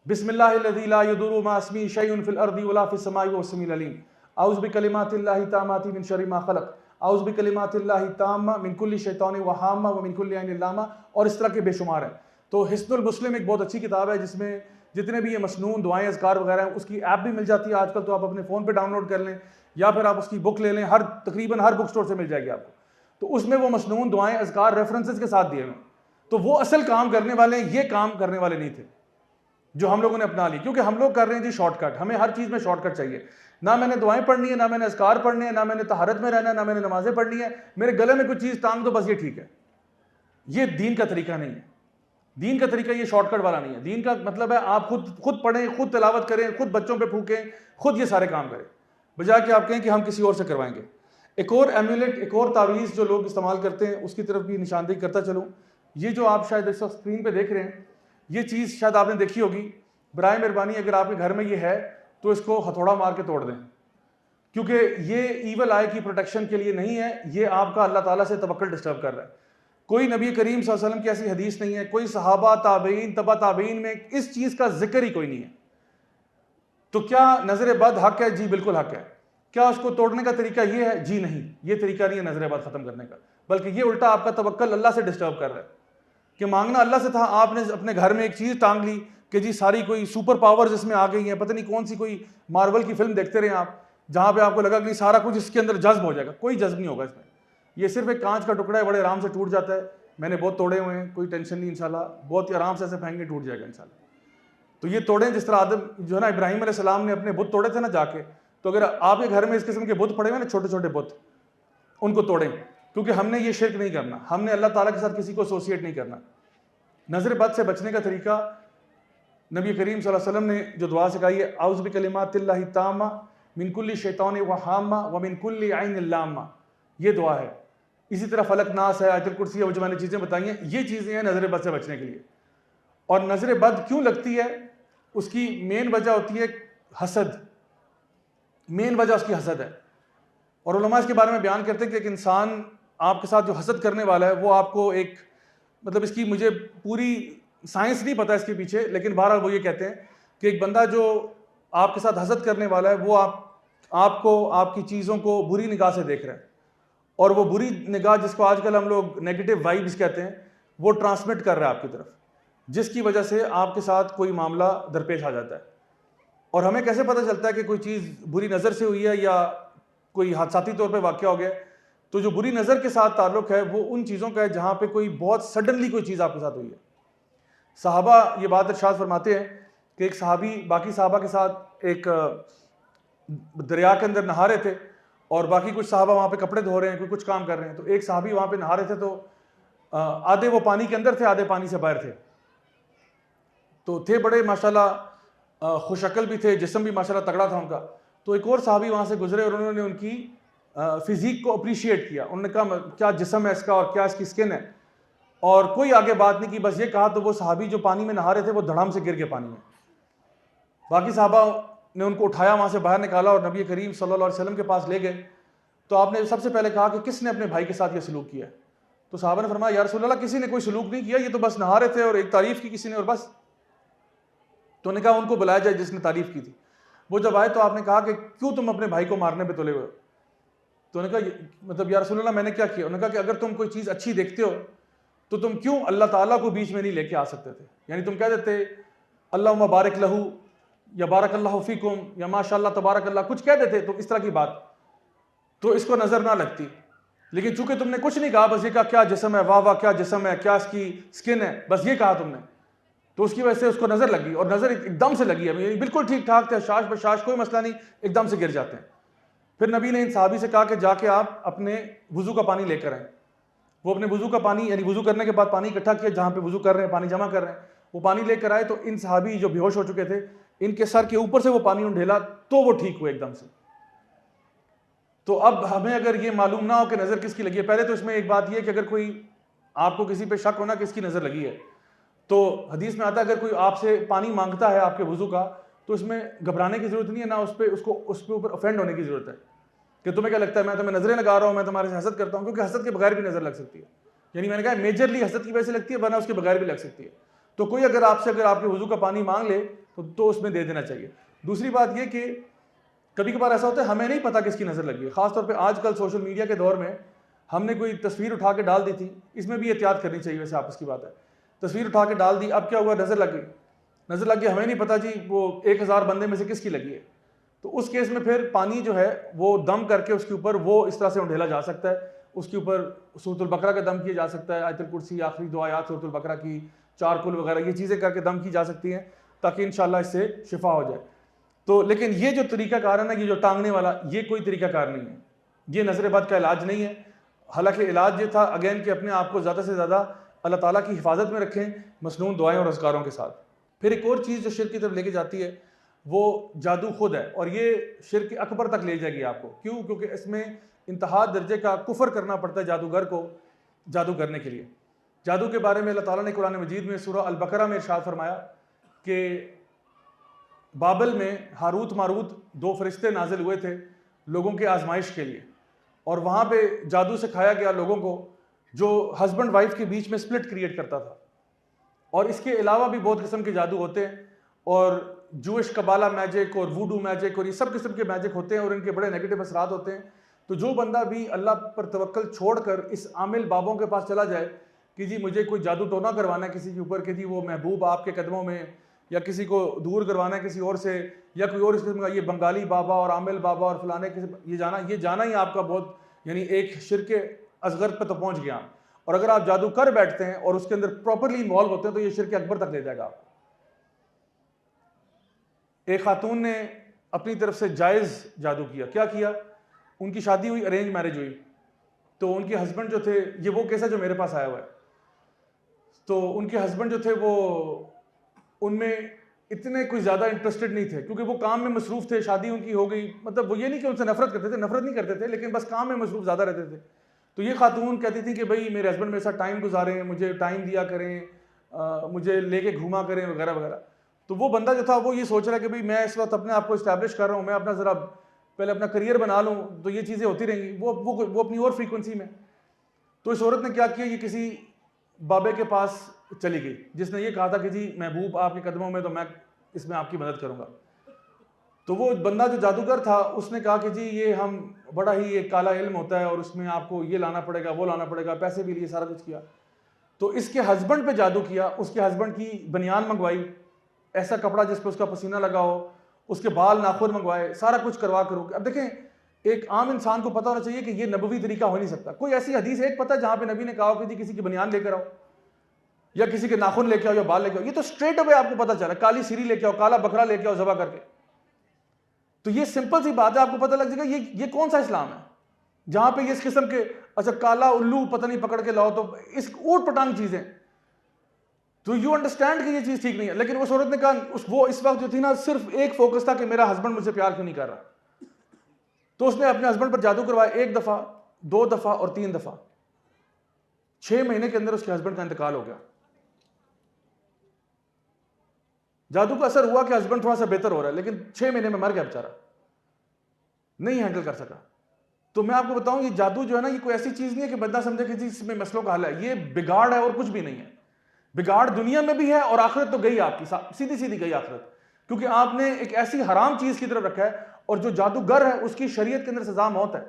बिस्मिल्लाहिल्लज़ी ला यदुर्रु मा अस्मिही शैउन फिल अर्दि वला फिस समाई वहुव अस्समीउल अलीम, औज़ु बिकलिमातिल्लाहि ताम्माति मिन शर्रि मा खलक़, औज़ु बिकलिमातिल्लाहि ताम्मा मिन कुल्लि शैतानिन व हाम्मा व मिन कुल्लि ऐनिन लामा, और इस तरह के बेशुमार हैं। तो हिस्नुल मुस्लिम एक बहुत अच्छी किताब है जिसमें जितने भी ये मसनून दुआएं अज़कार वगैरह हैं, उसकी ऐप भी मिल जाती है आजकल, तो आप अपने फ़ोन पे डाउनलोड कर लें या फिर आप उसकी बुक ले लें, तकरीबन हर बुक स्टोर से मिल जाएगी आपको। तो उसमें वो मसनून दुआएं अज़कार रेफरेंसेस के साथ दिए हुए, तो वो असल काम करने वाले हैं, ये काम करने वाले नहीं थे जो हम लोगों ने अपना ली, क्योंकि हम लोग कर रहे हैं जी शॉर्टकट। हमें हर चीज़ में शॉर्टकट चाहिए, ना मैंने दुआएं पढ़नी है, ना मैंने अज़कार पढ़ने हैं, ना मैंने तहारत में रहना है, ना मैंने नमाजें पढ़नी है, मेरे गले में कुछ चीज़ टांग दो बस ये ठीक है। ये दीन का तरीका नहीं है। दीन का तरीका ये शॉर्टकट वाला नहीं है। दीन का मतलब है आप खुद पढ़ें, खुद तिलावत करें, खुद बच्चों पे फूकें, खुद ये सारे काम करें, बजाय कि आप कहें कि हम किसी और से करवाएंगे। एक और एम्यूलेट, एक और तावीज़ जो लोग इस्तेमाल करते हैं उसकी तरफ भी निशानदेही करता चलूँ। ये जो आप शायद इस वक्त स्क्रीन पे देख रहे हैं, ये चीज़ शायद आपने देखी होगी। बराए मेहरबानी अगर आपके घर में ये है तो इसको हथौड़ा मार के तोड़ दें, क्योंकि ये ईवल आई की प्रोटेक्शन के लिए नहीं है, ये आपका अल्लाह ताला से तवक्कुल डिस्टर्ब कर रहा है। कोई नबी करीम सल्लल्लाहु अलैहि वसल्लम की ऐसी हदीस नहीं है, कोई सहाबा ताबईन तबा ताबईन में इस चीज़ का जिक्र ही कोई नहीं है। तो क्या नजर बद हक है? जी बिल्कुल हक है। क्या उसको तोड़ने का तरीका ये है? जी नहीं, ये तरीका नहीं है नजर बद खत्म करने का, बल्कि ये उल्टा आपका तवक्कुल अल्लाह से डिस्टर्ब कर रहा है। कि मांगना अल्लाह से था, आपने अपने घर में एक चीज़ टांग ली कि जी सारी कोई सुपर पावर्स इसमें आ गई हैं, पता नहीं कौन सी कोई मार्वल की फिल्म देखते रहे आप, जहाँ पे आपको लगा कि सारा कुछ इसके अंदर जज्ब हो जाएगा। कोई जज्ब नहीं होगा इसमें। ये सिर्फ एक कांच का टुकड़ा है, बड़े आराम से टूट जाता है। मैंने बहुत तोड़े हुए हैं, कोई टेंशन नहीं, इंशाल्लाह बहुत ही आराम से ऐसे फेंकेंगे टूट जाएगा इंशाल्लाह। तो ये तोड़ें जिस तरह आदम जो है ना इब्राहिम अलैहिस्सलाम ने अपने बुत तोड़े थे ना जाके, तो अगर आपके घर में इस किस्म के बुत पड़े हुए ना, छोटे छोटे बुत, उनको तोड़ें, क्योंकि हमने ये शिर्क नहीं करना, हमने अल्लाह ताला के साथ किसी को एसोसिएट नहीं करना। नजर बद से बचने का तरीका नबी करीम सल्लल्लाहु अलैहि वसल्लम ने जो दुआ सिखाई है, औज़ु बिकलिमातिल्लाहि ताम्मा मिन कुल्लि शैतानिन व हाम्मा व मिन कुल्लि ऐनिन लाम्मा, ये दुआ है। इसी तरह फलक नास है, आयतुल कुर्सी है, वो जो मैंने चीज़ें बताई हैं, ये चीज़ें हैं नजर बद से बचने के लिए। और नजर बद क्यों लगती है? उसकी मेन वजह होती है हसद, मेन वजह उसकी हसद है। और उलमा इसके बारे में बयान करते हैं कि एक इंसान आपके साथ जो हसद करने वाला है वो आपको एक, मतलब इसकी मुझे पूरी साइंस नहीं पता इसके पीछे, लेकिन बहरहाल वो ये कहते हैं कि एक बंदा जो आपके साथ हसद करने वाला है वो आपको आपकी चीज़ों को बुरी निगाह से देख रहा है, और वो बुरी निगाह जिसको आजकल हम लोग नेगेटिव वाइब्स कहते हैं वो ट्रांसमिट कर रहा है आपकी तरफ, जिसकी वजह से आपके साथ कोई मामला दरपेश आ जाता है। और हमें कैसे पता चलता है कि कोई चीज़ बुरी नज़र से हुई है या कोई हादसाती तौर पे वाक़या हो गया? तो जो बुरी नज़र के साथ ताल्लुक़ है वो उन चीज़ों का है जहाँ पे कोई बहुत सडनली कोई चीज़ आपके साथ हुई है। सहाबा ये बात इरशाद फरमाते हैं कि एक सहाबी बाकी सहाबा के साथ एक दरिया के अंदर नहा रहे थे, और बाकी कुछ सहाबा वहाँ पे कपड़े धो रहे हैं, कोई कुछ काम कर रहे हैं। तो एक सहाबी वहाँ पे नहा रहे थे, तो आधे वो पानी के अंदर थे, आधे पानी से बाहर थे। तो थे बड़े माशाल्लाह खुशअकल भी थे, जिस्म भी माशाल्लाह तगड़ा था उनका। तो एक और साहबी वहाँ से गुजरे और उन्होंने उनकी फिजिक को अप्रिशिएट किया। उन्होंने कहा क्या जिस्म है इसका और क्या इसकी स्किन है, और कोई आगे बात नहीं की, बस ये कहा। तो वो सहाबी जो पानी में नहा रहे थे वो धड़ाम से गिर गए पानी में। बाकी साहबा ने उनको उठाया, वहाँ से बाहर निकाला और नबी करीम सल्लल्लाहु अलैहि वसल्लम के पास ले गए। तो आपने सबसे पहले कहा कि किसने अपने भाई के साथ ये सलूक किया? तो साहबा ने फरमाया या रसूल अल्लाह, किसी ने कोई सलूक नहीं किया, ये तो बस नहा रहे थे और एक तारीफ़ की किसी ने और बस। तो उन्होंने कहा उनको बुलाया जाए जिसने तारीफ़ की थी। वो जब आए तो आपने कहा कि क्यों तुम अपने भाई को मारने पे तुले हुए हो? तो उन्होंने कहा मतलब या रसूल अल्लाह मैंने क्या किया? उन्होंने कहा कि अगर तुम कोई चीज़ अच्छी देखते हो तो तुम क्यों अल्लाह ताला को बीच में नहीं लेके आ सकते थे? यानी तुम कह देते अल्लाहुम्मा बारिक लहू या बारक अल्लाहु फीकुम या माशाअल्लाह तबारक अल्लाह, कुछ कह देते तो इस तरह की बात, तो इसको नज़र ना लगती। लेकिन चूंकि तुमने कुछ नहीं कहा, बस ये कहा क्या जिस्म है, वाह वाह क्या जिस्म है, क्या इसकी स्किन है, बस ये कहा तुमने, तो उसकी वजह से उसको नज़र लगी, और नज़र एकदम से लगी है, बिल्कुल ठीक ठाक थे, शाश बशाश कोई मसला नहीं, एकदम से गिर जाते हैं। फिर नबी ने इन सहाबी से कहा कि जाके आप अपने वुज़ू का पानी लेकर आए। वो अपने वुज़ू का पानी यानी वुज़ू करने के बाद पानी इकट्ठा किया, जहाँ पे वुज़ू कर रहे हैं पानी जमा कर रहे हैं, वो पानी लेकर आए। तो इन सहाबी जो बेहोश हो चुके थे, इनके सर के ऊपर से वो पानी उंडेला तो वो ठीक हुए एकदम से। तो अब हमें अगर ये मालूम ना हो कि नज़र किसकी लगी है, पहले तो इसमें एक बात यह है कि अगर कोई आपको किसी पे शक होना कि इसकी नज़र लगी है, तो हदीस में आता है अगर कोई आपसे पानी मांगता है आपके वुज़ू का, तो इसमें घबराने की ज़रूरत नहीं है, ना उसके ऊपर ऑफेंड होने की ज़रूरत है कि तुम्हें क्या लगता है मैं तुम्हें नजरें लगा रहा हूँ, मैं तुम्हारे से हसद करता हूँ, क्योंकि हसद के बगैर भी नज़र लग सकती है। यानी मैंने कहा मेजरली हसद की वजह से लगती है, वरना उसके बगैर भी लग सकती है। तो कोई अगर आपके वुज़ू का पानी मांग ले तो उसमें दे देना चाहिए। दूसरी बात यह कि कभी कभार ऐसा होता है हमें नहीं पता किसकी नज़र लगी है, खासतौर पर आजकल सोशल मीडिया के दौर में हमने कोई तस्वीर उठा के डाल दी थी, इसमें भी एहतियात करनी चाहिए, वैसे आपस की बात है। तस्वीर उठा के डाल दी, अब क्या हुआ, नज़र लग गई, हमें नहीं पता जी वो 1000 बंदे में से किसकी लगी है। तो उस केस में फिर पानी जो है वो दम करके उसके ऊपर वो इस तरह से उंडेला जा सकता है, उसके ऊपर सूरतुल बकरा का दम किया जा सकता है, आयतुल कुर्सी, आखिरी 2 आयात सूरतुल बकरा की, चारकुल वगैरह ये चीज़ें करके दम की जा सकती हैं, ताकि इंशाल्लाह इससे शिफा हो जाए। तो लेकिन ये जो तरीकाकार है ना, ये जो टांगने वाला, ये कोई तरीकाकार नहीं है, ये नज़र बद का इलाज नहीं है। हालांकि इलाज ये था अगेन कि अपने आप को ज़्यादा से ज़्यादा अल्लाह ताला की हिफाजत में रखें, मसनून दुआएं और अज़कारों के साथ। फिर एक और चीज़ जो शिर्क की तरफ लेके जाती है वो जादू खुद है, और ये शिर्क अकबर तक ले जाएगी आपको। क्यों? क्योंकि इसमें इंतहा दर्जे का कुफर करना पड़ता है जादूगर को जादू करने के लिए। जादू के बारे में अल्लाह ताला ने कुरान मजीद में सूरह अल बकरा में इरशाद फरमाया कि बाबल में हारूत मारूत 2 फरिश्ते नाजिल हुए थे लोगों के आजमाइश के लिए, और वहाँ पे जादू सिखाया गया लोगों को जो हस्बैंड वाइफ के बीच में स्प्लिट क्रिएट करता था। और इसके अलावा भी बहुत किस्म के जादू होते हैं, और जूश कबाला मैजिक और वूडू मैजिक और ये सब किस्म के मैजिक होते हैं, और इनके बड़े नेगेटिव असरात होते हैं। तो जो बंदा भी अल्लाह पर तवक्कल छोड़कर इस आमिल बाबों के पास चला जाए कि जी मुझे कोई जादू टोना करवाना है किसी के ऊपर, कि जी वो महबूब आपके कदमों में, या किसी को दूर करवाना है किसी और से, या कोई और इस किस्म का, ये बंगाली बाबा और आमिल बाबा और फलाने ये जाना ही आपका बहुत यानी एक शिर्क असगर पर तो पहुँच गया। और अगर आप जादू कर बैठते हैं और उसके अंदर प्रॉपरली इन्वॉल्व होते हैं तो ये शिर्क अकबर तक ले जाएगा आपको। एक खातून ने अपनी तरफ से जायज़ जादू किया। क्या किया? उनकी शादी हुई, अरेंज मैरिज हुई, तो उनके हस्बैंड जो थे, ये वो केस है जो मेरे पास आया हुआ है, तो उनके हस्बैंड जो थे वो उनमें इतने कोई ज़्यादा इंटरेस्टेड नहीं थे, क्योंकि वो काम में मसरूफ़ थे, शादी उनकी हो गई। मतलब वो ये नहीं कि उनसे नफरत करते थे, नफरत नहीं करते थे, लेकिन बस काम में मसरूफ़ ज़्यादा रहते थे। तो ये खातून कहती थी कि भाई मेरे हस्बैंड मेरे साथ टाइम गुजारें, मुझे टाइम दिया करें, मुझे लेके घूमा करें वगैरह वगैरह। तो वो बंदा जो था वो ये सोच रहा है कि भाई मैं इस वक्त अपने आप को इस्टेब्लिश कर रहा हूँ, मैं अपना ज़रा पहले अपना करियर बना लूँ तो ये चीज़ें होती रहेंगी, वो अपनी और फ्रीक्वेंसी में। तो इस औरत ने क्या किया, ये किसी बाबे के पास चली गई जिसने ये कहा था कि जी महबूब आपके कदमों में, तो मैं इसमें आपकी मदद करूँगा। तो वो बंदा जो जादूगर था उसने कहा कि जी ये हम बड़ा ही एक काला इल्म होता है और उसमें आपको ये लाना पड़ेगा, वो लाना पड़ेगा, पैसे भी लिए, सारा कुछ किया। तो इसके हस्बैंड पे जादू किया, उसके हस्बैंड की बनियान मंगवाई, ऐसा कपड़ा जिस पे उसका पसीना लगा हो, उसके बाल नाखून मंगवाए, सारा कुछ करवा कर। अब देखें, एक आम इंसान को पता होना चाहिए कि ये नबवी तरीका हो नहीं सकता। कोई ऐसी हदीस एक पता है जहां पे नबी ने कहा कि जी किसी की बनियान लेकर आओ या किसी के नाखून लेके आओ या बाल लेके आओ? ये तो स्ट्रेट अवे आपको पता चला, काली सीरी लेके आओ, काला बकरा लेके आओ जबा करके। तो ये सिंपल सी बात है, आपको पता लग जाएगा ये कौन सा इस्लाम है जहां पे ये इस किस्म के अच्छा काला उल्लू पता नहीं पकड़ के लाओ, तो इस ऊट पटांग चीजें। तो यू अंडरस्टैंड कि ये चीज ठीक नहीं है। लेकिन उस औरत ने कहा, वो इस वक्त जो थी ना, सिर्फ एक फोकस था कि मेरा हस्बैंड मुझसे प्यार क्यों नहीं कर रहा। तो उसने अपने हस्बैंड पर जादू करवाया, 1 दफा, 2 दफा और 3 दफा। 6 महीने के अंदर उसके हस्बैंड का इंतकाल हो गया। जादू का असर हुआ कि हस्बैंड थोड़ा सा बेहतर हो रहा है, लेकिन 6 महीने में मर गया बेचारा, नहीं हैंडल कर सका। तो मैं आपको बताऊं, ये जादू जो है ना, ये कोई ऐसी चीज नहीं है कि बंदा समझे कि जी इसमें मसलों का हल है। ये बिगाड़ है और कुछ भी नहीं है। बिगाड़ दुनिया में भी है और आखिरत तो गई आपकी, सीधी सीधी गई आखिरत, क्योंकि आपने एक ऐसी हराम चीज की तरफ रखा है। और जो जादूगर है उसकी शरीयत के अंदर सजा मौत है,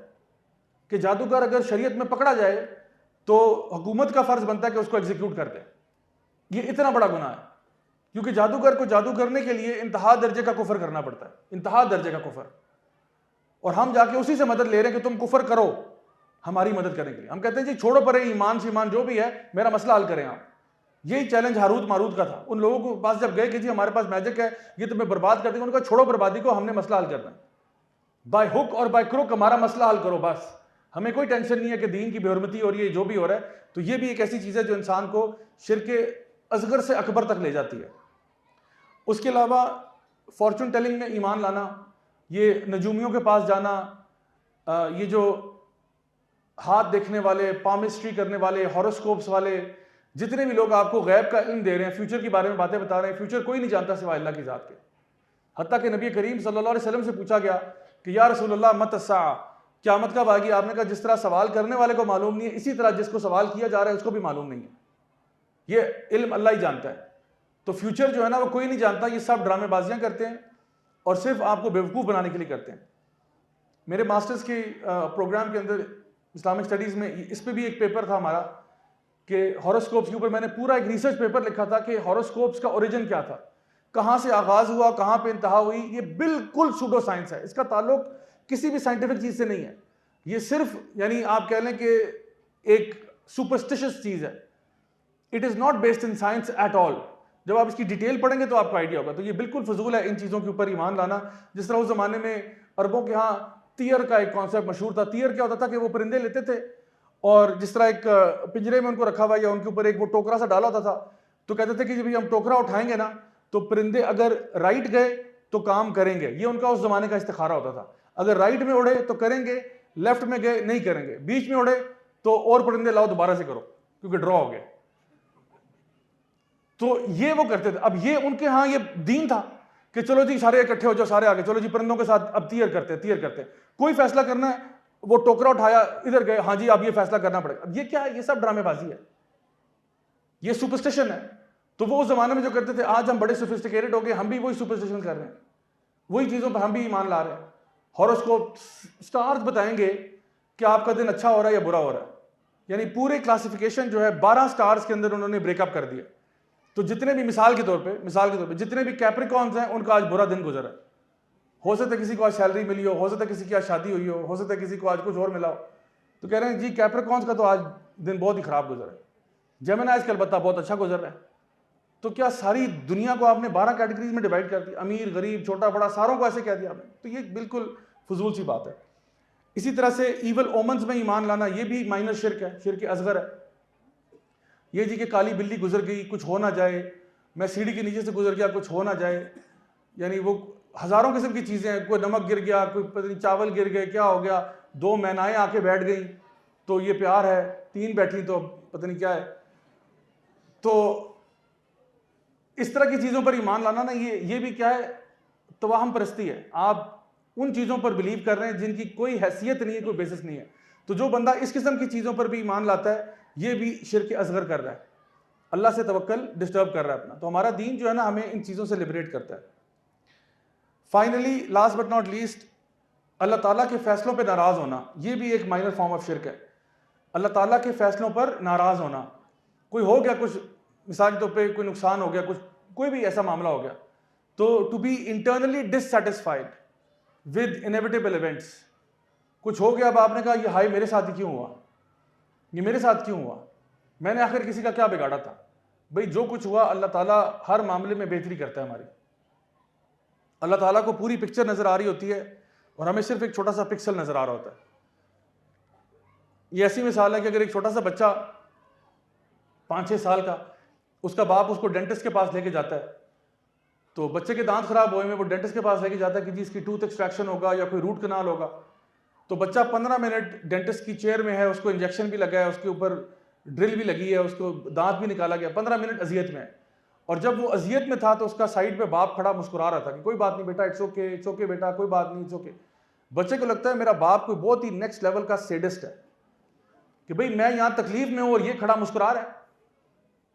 कि जादूगर अगर शरीयत में पकड़ा जाए तो हुकूमत का फर्ज बनता है कि उसको एग्जीक्यूट कर दे। ये इतना बड़ा गुनाह है, क्योंकि जादूगर को जादू करने के लिए इंतहा दर्जे का कुफर करना पड़ता है, इंतहा दर्जे का कुफर। और हम जाके उसी से मदद ले रहे हैं कि तुम कुफर करो हमारी मदद करने के लिए। हम कहते हैं जी छोड़ो परे, ईमान से ईमान जो भी है, मेरा मसला हल करें आप। यही चैलेंज हारूत मारूत का था। उन लोगों के पास जब गए कि जी हमारे पास मैजिक है, ये तुम्हें बर्बाद कर देंगे, उनका छोड़ो बर्बादी को, हमने मसला हल करना है। बाय हुक और बाय क्रुक हमारा मसला हल करो बस, हमें कोई टेंशन नहीं है कि दीन की बेहरमती और ये जो भी हो रहा है। तो ये भी एक ऐसी चीज है जो इंसान को शिर्के असगर से अकबर तक ले जाती है। उसके अलावा फॉर्चून टेलिंग में ईमान लाना, ये नजूमियों के पास जाना, ये जो हाथ देखने वाले, पामिस्ट्री करने वाले, हॉरोस्कोप्स वाले, जितने भी लोग आपको गैब का इल्म दे रहे हैं, फ्यूचर के बारे में बातें बता रहे हैं, फ्यूचर कोई नहीं जानता सिवाय अल्लाह की ज़ात के। हत्ता कि नबी करीम सल्लल्लाहु अलैहि वसल्लम से पूछा गया कि या रसूलल्लाह मत अस्सा, क़यामत कब आएगी? आपने कहा जिस तरह सवाल करने वाले को मालूम नहीं है, इसी तरह जिसको सवाल किया जा रहा है उसको भी मालूम नहीं है। ये इल्म अल्लाह ही जानता है। तो फ्यूचर जो है ना वो कोई नहीं जानता, ये सब ड्रामेबाजियां करते हैं और सिर्फ आपको बेवकूफ़ बनाने के लिए करते हैं। मेरे मास्टर्स के प्रोग्राम के अंदर इस्लामिक स्टडीज़ में इस पर भी एक पेपर था हमारा कि हॉरोस्कोप्स के ऊपर मैंने पूरा एक रिसर्च पेपर लिखा था कि हॉरोस्कोप्स का ओरिजिन क्या था, कहाँ से आगाज़ हुआ, कहाँ पे इंतहा हुई। ये बिल्कुल सूडो साइंस है, इसका ताल्लुक किसी भी साइंटिफिक चीज़ से नहीं है। ये सिर्फ यानी आप कह लें कि एक सुपरस्टिशियस चीज़ है। It is not based in science at all. जब आप इसकी डिटेल पढ़ेंगे तो आपको आइडिया होगा। तो ये बिल्कुल फजूल है इन चीज़ों के ऊपर ईमान लाना। जिस तरह उस ज़माने में अरबों के यहाँ तियर का एक कॉन्सेप्ट मशहूर था। तियर क्या होता था कि वो परिंदे लेते थे और जिस तरह एक पिंजरे में उनको रखा हुआ या उनके ऊपर एक वो टोकरा सा डाला होता था, तो कहते थे कि जब हम टोकरा उठाएंगे ना तो परिंदे अगर राइट गए तो काम करेंगे। ये उनका उस जमाने का इस्तिखारा होता था। अगर राइट में उड़े तो करेंगे, लेफ्ट में गए नहीं करेंगे, बीच में उड़े तो और परिंदे लाओ दोबारा से करो क्योंकि ड्रॉ हो गए। तो ये वो करते थे। अब ये उनके यहाँ ये दीन था कि चलो जी सारे इकट्ठे हो जाओ, सारे आगे चलो जी परिंदों के साथ अब तियर करते। कोई फैसला करना है, वो टोकरा उठाया, इधर गए, हाँ जी अब ये फैसला करना पड़ेगा। अब ये क्या है? ये सब ड्रामेबाजी है, ये सुपरस्टिशन है। तो वो उस जमाने में जो करते थे, आज हम बड़े सोफिस्टिकेटेड हो गए, हम भी वही सुपरस्टिशन कर रहे हैं, वही चीजों पर हम भी ईमान ला रहे हैं। हॉरोस्कोप स्टार्स बताएंगे कि आपका दिन अच्छा हो रहा है या बुरा हो रहा है। यानी पूरे क्लासिफिकेशन जो है 12 स्टार्स के अंदर उन्होंने ब्रेकअप कर दिया। तो जितने भी मिसाल के तौर पे जितने भी कैप्रिकॉन्स हैं उनका आज बुरा दिन गुजरा है। हो सकता है किसी को आज सैलरी मिली हो सकता है किसी की आज शादी हुई हो सकता है किसी को आज कुछ और मिला हो। तो कह रहे हैं जी कैप्रिकॉन्स का तो आज दिन बहुत ही खराब गुजरा है, जेमिनाइज का अलबत्ता बहुत अच्छा गुजर रहा है। तो क्या सारी दुनिया को आपने 12 कैटेगरीज में डिवाइड कर दिया? अमीर गरीब छोटा बड़ा सारों को ऐसे कह दिया आपने? तो ये बिल्कुल फजूल सी बात है। इसी तरह से ईवल ओमन्स में ईमान लाना, ये भी माइनर शिर्क है, शिर्क असगर है। ये जी कि काली बिल्ली गुजर गई कुछ हो ना जाए, मैं सीढ़ी के नीचे से गुजर गया कुछ हो ना जाए, यानी वो हजारों किस्म की चीज़ें हैं। कोई नमक गिर गया, कोई पता नहीं चावल गिर गए, क्या हो गया, 2 मैनाएं आके बैठ गई तो ये प्यार है, 3 बैठी तो पता नहीं क्या है। तो इस तरह की चीज़ों पर ईमान लाना ना, ये भी क्या है, तवाहम परस्ती है। आप उन चीज़ों पर बिलीव कर रहे हैं जिनकी कोई हैसियत नहीं है, कोई बेसिस नहीं है। तो जो बंदा इस किस्म की चीज़ों पर भी ईमान लाता है, ये भी शिर्क असगर कर रहा है, अल्लाह से तवक्कल डिस्टर्ब कर रहा है अपना। तो हमारा दीन जो है ना, हमें इन चीज़ों से लिबरेट करता है। Finally, last but not least, Allah ताला के फैसलों पर नाराज़ होना, ये भी एक माइनर फॉर्म ऑफ शिर्क है। अल्लाह ताला के फैसलों पर नाराज़ होना, कोई हो गया कुछ, मिसाल के तौर पे कोई नुकसान हो गया, कुछ कोई भी ऐसा मामला हो गया, तो to be internally dissatisfied with inevitable events, कुछ हो गया, अब आपने कहा ये हाय मेरे साथ ही क्यों हुआ, ये मेरे साथ क्यों हुआ, मैंने आखिर किसी का क्या बिगाड़ा था। भाई जो कुछ हुआ, अल्लाह ताला हर मामले में बेहतरी करता है हमारी। अल्लाह ताला को पूरी पिक्चर नजर आ रही होती है और हमें सिर्फ एक छोटा सा पिक्सल नजर आ रहा होता है। ये ऐसी मिसाल है कि अगर एक छोटा सा बच्चा 5-6 साल का, उसका बाप उसको डेंटिस्ट के पास लेके जाता है, तो बच्चे के दांत खराब हुए में वो डेंटिस्ट के पास लेके जाता है कि जी इसकी टूथ एक्सट्रैक्शन होगा या कोई रूट कनाल होगा। तो बच्चा 15 मिनट डेंटिस्ट की चेयर में है, उसको इंजेक्शन भी लगा है, उसके ऊपर ड्रिल भी लगी है, उसको दांत भी निकाला गया, 15 मिनट अजियत में है। और जब वो अजियत में था तो उसका साइड पे बाप खड़ा मुस्कुरा रहा था कि कोई बात नहीं बेटा, इट्स ओके बेटा, कोई बात नहीं, इट्स ओके। बच्चे को लगता है मेरा बाप कोई बहुत ही नेक्स्ट लेवल का सेडिस्ट है कि भाई मैं यहाँ तकलीफ में हूँ और ये खड़ा मुस्कुरा रहा है।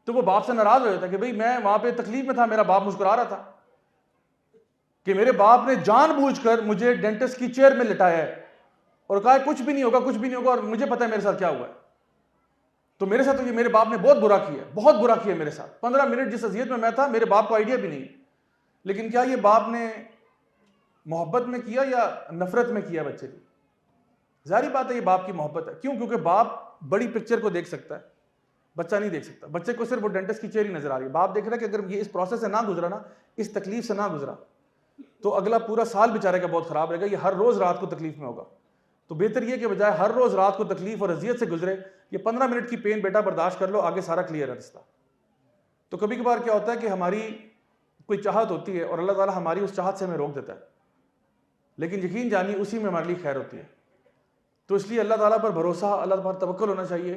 तो वो बाप से नाराज हो जाता है कि भाई मैं वहां पे तकलीफ में था, मेरा बाप मुस्कुरा रहा था, कि मेरे बाप ने जानबूझकर मुझे डेंटिस्ट की चेयर में लिटाया है और कहा कुछ भी नहीं होगा, कुछ भी नहीं होगा, और मुझे पता है मेरे साथ क्या हुआ है। तो मेरे साथ तो ये मेरे बाप ने बहुत बुरा किया, बहुत बुरा किया मेरे साथ। 15 मिनट जिस अजियत में मैं था, मेरे बाप को आइडिया भी नहीं। लेकिन क्या ये बाप ने मोहब्बत में किया या नफरत में किया बच्चे की? जाहिर बात है ये बाप की मोहब्बत है। क्यों? क्योंकि बाप बड़ी पिक्चर को देख सकता है, बच्चा नहीं देख सकता। बच्चे को सिर्फ वो डेंटिस्ट की चेयर ही नजर आ रही है। बाप देख रहा है कि अगर ये इस प्रोसेस से ना गुजरा ना, इस तकलीफ से ना गुजरा, तो अगला पूरा साल बेचारे का बहुत खराब रहेगा, ये हर रोज रात को तकलीफ में होगा। तो बेहतर ये कि बजाय हर रोज रात को तकलीफ और अजियत से गुजरे, ये 15 मिनट की पेन बेटा बर्दाश्त कर लो, आगे सारा क्लियर है रास्ता। तो कभी कभार क्या होता है कि हमारी कोई चाहत होती है और अल्लाह ताला हमारी उस चाहत से हमें रोक देता है, लेकिन यकीन जानिए उसी में हमारे लिए खैर होती है। तो इसलिए अल्लाह ताला पर भरोसा, अल्लाह पर तवक्कुल होना चाहिए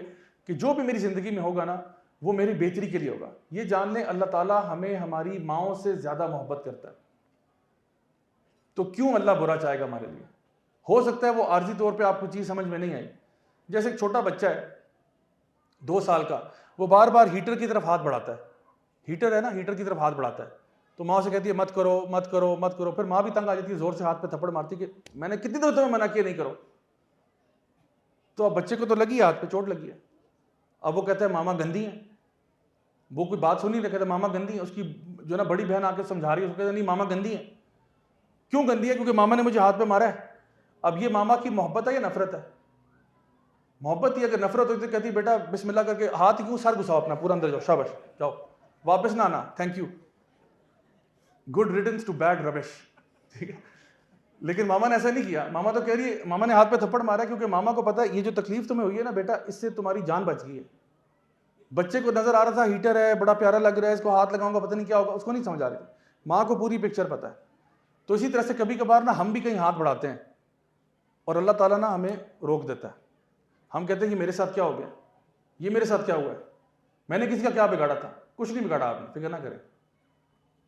कि जो भी मेरी ज़िंदगी में होगा ना, वो मेरी बेहतरी के लिए होगा। ये जान लें अल्लाह ताला हमें हमारी माओं से ज़्यादा मोहब्बत करता है, तो क्यों अल्लाह बुरा चाहेगा हमारे लिए? हो सकता है वो आर्जी तौर पे आपको चीज़ समझ में नहीं आई। जैसे एक छोटा बच्चा है 2 साल का, वो बार बार हीटर की तरफ हाथ बढ़ाता है, हीटर है ना, हीटर की तरफ हाथ बढ़ाता है, तो माँ से कहती है मत करो मत करो मत करो। फिर माँ भी तंग आ जाती है, जोर से हाथ पे थप्पड़ मारती है कि मैंने कितनी देर तुम्हें मना किया नहीं करो। तो अब बच्चे को तो लगी है, हाथ पे चोट लगी है। अब वो कहता है मामा गंदी है, वो कोई बात सुन नहीं रहा, कहता मामा गंदी है। उसकी जो ना बड़ी बहन आके समझा रही है, उसको कहता नहीं मामा गंदी है। क्यों गंदी है? क्योंकि मामा ने मुझे हाथ पे मारा है। अब ये मामा की मोहब्बत है या नफरत है? मोहब्बत ही। अगर नफरत होती तो कहती बेटा बिस्मिल्लाह करके हाथ क्यों, सर घुसाओ अपना, पूरा अंदर जाओ, शाबाश जाओ, वापस ना आना, thank you, good returns to bad rubbish. ठीक है, लेकिन मामा ने ऐसा नहीं किया। मामा तो कह रही है, मामा ने हाथ पे थप्पड़ मारा क्योंकि मामा को पता है ये जो तकलीफ तुम्हें हुई है ना बेटा, इससे तुम्हारी जान बच गई है। बच्चे को नजर आ रहा था हीटर है, बड़ा प्यारा लग रहा है, इसको हाथ लगाऊंगा पता नहीं क्या होगा, उसको नहीं समझ आ रही थी। माँ को पूरी पिक्चर पता है। तो इसी तरह से कभी कभार ना हम भी कहीं हाथ बढ़ाते हैं और अल्लाह ताला ना हमें रोक देता है। हम कहते हैं कि मेरे साथ क्या हो गया, ये मेरे साथ क्या हुआ है, मैंने किसी का क्या बिगाड़ा था? कुछ नहीं बिगाड़ा आपने, फिक्र ना करें।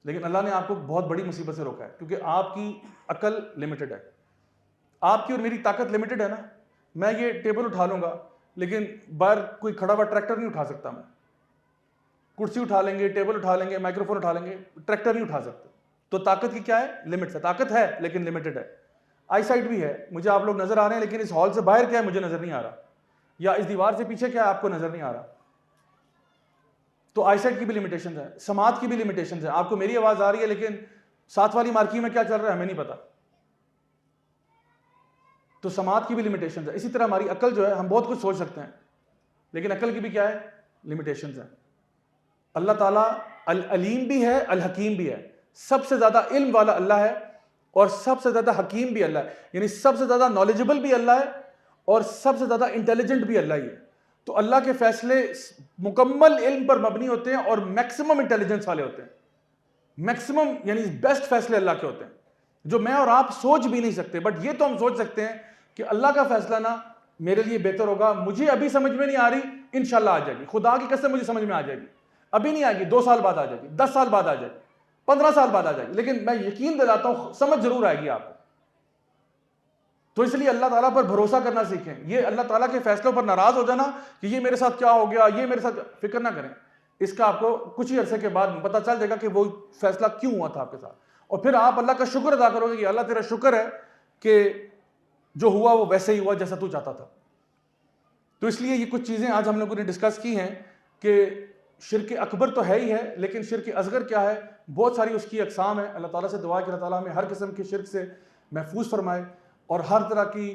लेकिन अल्लाह ने आपको बहुत बड़ी मुसीबत से रोका है, क्योंकि आपकी अकल लिमिटेड है, आपकी और मेरी ताकत लिमिटेड है ना। मैं ये टेबल उठा लूंगा, लेकिन बाहर कोई खड़ा हुआ ट्रैक्टर नहीं उठा सकता। मैं कुर्सी उठा लेंगे, टेबल उठा लेंगे, माइक्रोफोन उठा लेंगे, ट्रैक्टर नहीं उठा सकते। तो ताकत की क्या है? लिमिट्स है। ताकत है लेकिन लिमिटेड है। आई साइट भी है, मुझे आप लोग नजर आ रहे हैं, लेकिन इस हॉल से बाहर क्या है मुझे नजर नहीं आ रहा, या इस दीवार से पीछे क्या है आपको नजर नहीं आ रहा। तो आई साइट की भी लिमिटेशन है, समात की भी लिमिटेशन है। आपको मेरी आवाज आ रही है, लेकिन साथ वाली मार्की में क्या चल रहा है हमें नहीं पता, तो समात की भी लिमिटेशन है। इसी तरह हमारी अकल जो है, हम बहुत कुछ सोच सकते हैं, लेकिन अकल की भी क्या है? लिमिटेशन है। अल्लाह ताला अल अलीम भी है, अल हकीम भी है। सबसे ज्यादा इल्म वाला अल्लाह है और सबसे ज्यादा हकीम भी अल्लाह है, यानी सबसे ज्यादा नॉलेजेबल भी अल्लाह है और सबसे ज्यादा इंटेलिजेंट भी अल्लाह ही है। तो अल्लाह के फैसले मुकम्मल इल्म पर मबनी होते हैं और मैक्सिमम इंटेलिजेंस वाले होते हैं। मैक्सिमम यानी बेस्ट फैसले अल्लाह के होते हैं, जो मैं और आप सोच भी नहीं सकते। बट ये तो हम सोच सकते हैं कि अल्लाह का फैसला ना मेरे लिए बेहतर होगा, मुझे अभी समझ में नहीं आ रही, इंशाल्लाह आ जाएगी, खुदा की कसम मुझे समझ में आ जाएगी। अभी नहीं आएगी, 2 साल बाद आ जाएगी, 10 साल बाद आ जाएगी, 15 साल बाद आ जाएगी, लेकिन मैं यकीन दिलाता हूं समझ जरूर आएगी आपको। तो इसलिए अल्लाह ताला पर भरोसा करना सीखें। ये अल्लाह ताला के फैसलों पर नाराज हो जाना कि ये मेरे साथ क्या हो गया, ये मेरे साथ, फिक्र ना करें। इसका आपको कुछ ही अरसे के बाद पता चल जाएगा कि वो फैसला क्यों हुआ था आपके साथ, और फिर आप अल्लाह का शुक्र अदा करोगे कि अल्लाह तेरा शुक्र है कि जो हुआ वो वैसे ही हुआ जैसा तू चाहता था। तो इसलिए ये कुछ चीज़ें आज हम लोगों ने डिस्कस की हैं कि शिर्क अकबर तो है ही है, लेकिन शिर्क असगर क्या है, बहुत सारी उसकी अक़साम है। अल्लाह ताला से दुआ है कि अल्लाह ताला हमें हर किस्म के शिर्क से महफूज फरमाए और हर तरह की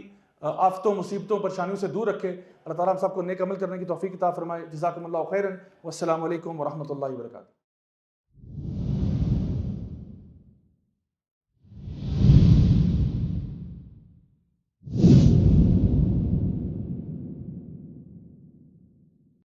आफतों, मुसीबतों, परेशानियों से दूर रखे। अल्लाह ताला हम सबको नेक अमल करने की तौफीक अता फरमाए। जज़ाकुमुल्लाहु खैरन। वस्सलामु अलैकुम व रहमतुल्लाहि व बरकातुहू।